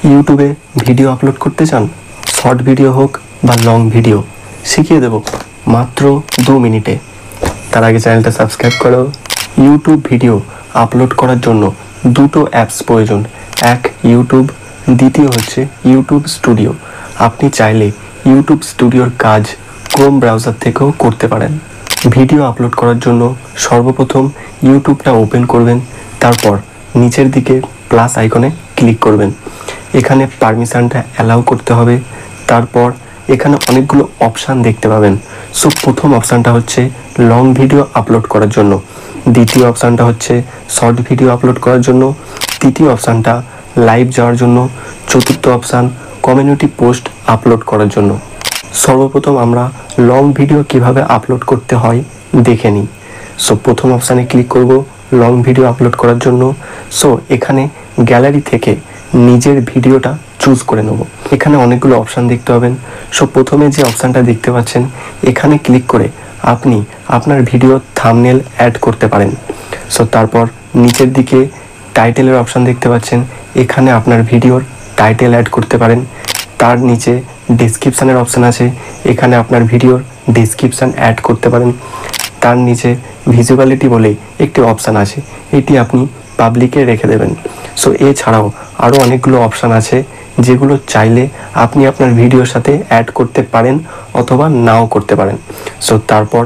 ইউটিউবে video upload করতে চান, শর্ট ভিডিও হোক বা লং ভিডিও, শিখিয়ে দেব মাত্র 2 মিনিটে। তার আগে চ্যানেলটা সাবস্ক্রাইব করো। ইউটিউব ভিডিও আপলোড করার জন্য দুটো অ্যাপস প্রয়োজন, এক ইউটিউব, দ্বিতীয় হচ্ছে ইউটিউব স্টুডিও। আপনি চাইলে ইউটিউব স্টুডিওর কাজ ক্রোম ব্রাউজার থেকেও করতে পারেন। ভিডিও আপলোড করার জন্য সর্বপ্রথম ইউটিউবটা ওপেন করবেন, তারপর নিচের দিকে প্লাস আইকনে ক্লিক করবেন। এখানে পারমিশনটা অ্যালাউ করতে হবে। তারপর এখানে অনেকগুলো অপশান দেখতে পাবেন। সো প্রথম অপশানটা হচ্ছে লং ভিডিও আপলোড করার জন্য, দ্বিতীয় অপশানটা হচ্ছে শর্ট ভিডিও আপলোড করার জন্য, তৃতীয় অপশানটা লাইভ যাওয়ার জন্য, চতুর্থ অপশান কমিউনিটি পোস্ট আপলোড করার জন্য। সর্বপ্রথম আমরা লং ভিডিও কিভাবে আপলোড করতে হয় দেখে নিই। সো প্রথম অপশানে ক্লিক করব লং ভিডিও আপলোড করার জন্য। সো এখানে গ্যালারি থেকে নিজের ভিডিওটা চুজ করে নেব। এখানে অনেকগুলো অপশান দেখতে পাবেন। সো প্রথমে যে অপশানটা দেখতে পাচ্ছেন, এখানে ক্লিক করে আপনি আপনার ভিডিওর থাম্বনেল অ্যাড করতে পারেন। সো তারপর নিচের দিকে টাইটেলের অপশান দেখতে পাচ্ছেন, এখানে আপনার ভিডিওর টাইটেল অ্যাড করতে পারেন। তার নিচে ডেসক্রিপশানের অপশান আছে, এখানে আপনার ভিডিওর ডেসক্রিপশান অ্যাড করতে পারেন। তার নিচে ভিজিবিলিটি বলে একটি অপশান আছে, এটি আপনি পাবলিকে রেখে দেবেন। সো এছাড়াও আরও অনেকগুলো অপশান আছে যেগুলো চাইলে আপনি আপনার ভিডিওর সাথে অ্যাড করতে পারেন অথবা নাও করতে পারেন। সো তারপর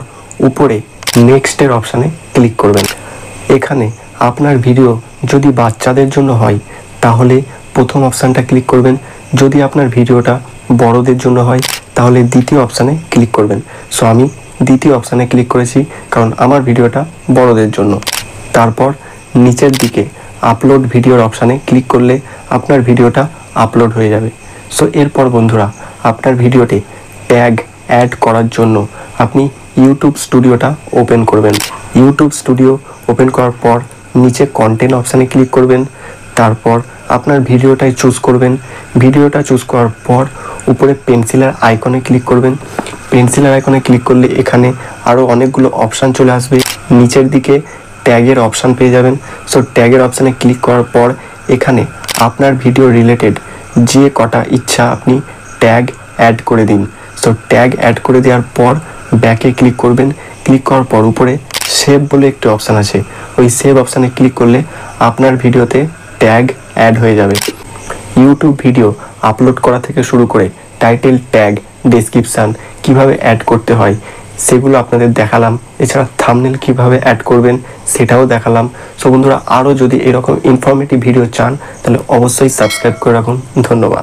উপরে নেক্সটের অপশানে ক্লিক করবেন। এখানে আপনার ভিডিও যদি বাচ্চাদের জন্য হয় তাহলে প্রথম অপশানটা ক্লিক করবেন, যদি আপনার ভিডিওটা বড়দের জন্য হয় তাহলে দ্বিতীয় অপশানে ক্লিক করবেন। সো আমি দ্বিতীয় অপশানে ক্লিক করেছি কারণ আমার ভিডিওটা বড়দের জন্য। তারপর নিচের দিকে আপলোড ভিডিওর অপশানে ক্লিক করলে আপনার ভিডিওটা আপলোড হয়ে যাবে। সো এরপর বন্ধুরা, আপনার ভিডিওতে ট্যাগ অ্যাড করার জন্য আপনি ইউটিউব স্টুডিওটা ওপেন করবেন। ইউটিউব স্টুডিও ওপেন করার পর নিচে কন্টেন্ট অপশানে ক্লিক করবেন। তারপর আপনার ভিডিওটাই চুজ করবেন। ভিডিওটা চুজ করার পর উপরে পেন্সিলের আইকনে ক্লিক করবেন। পেন্সিলের আইকনে ক্লিক করলে এখানে আরও অনেকগুলো অপশান চলে আসবে। নিচের দিকে ট্যাগের অপশান পেয়ে যাবেন। সো ট্যাগের অপশানে ক্লিক করার পর এখানে আপনার ভিডিও রিলেটেড যে কটা ইচ্ছা আপনি ট্যাগ অ্যাড করে দিন। সো ট্যাগ অ্যাড করে দেওয়ার পর ব্যাকে ক্লিক করবেন। ক্লিক করার পর উপরে সেভ বলে একটি অপশান আছে, ওই সেভ অপশানে ক্লিক করলে আপনার ভিডিওতে ট্যাগ অ্যাড হয়ে যাবে। ইউটিউব ভিডিও আপলোড করা থেকে শুরু করে টাইটেল, ট্যাগ, ডেসক্রিপশান কিভাবে অ্যাড করতে হয় সেগুলো আপনাদের দেখালাম। এছাড়া থাম্বনেল কিভাবে অ্যাড করবেন সেটাও দেখালাম। সো বন্ধুরা, আরও যদি এরকম ইনফরমেটিভ ভিডিও চান তাহলে অবশ্যই সাবস্ক্রাইব করে রাখুন। ধন্যবাদ।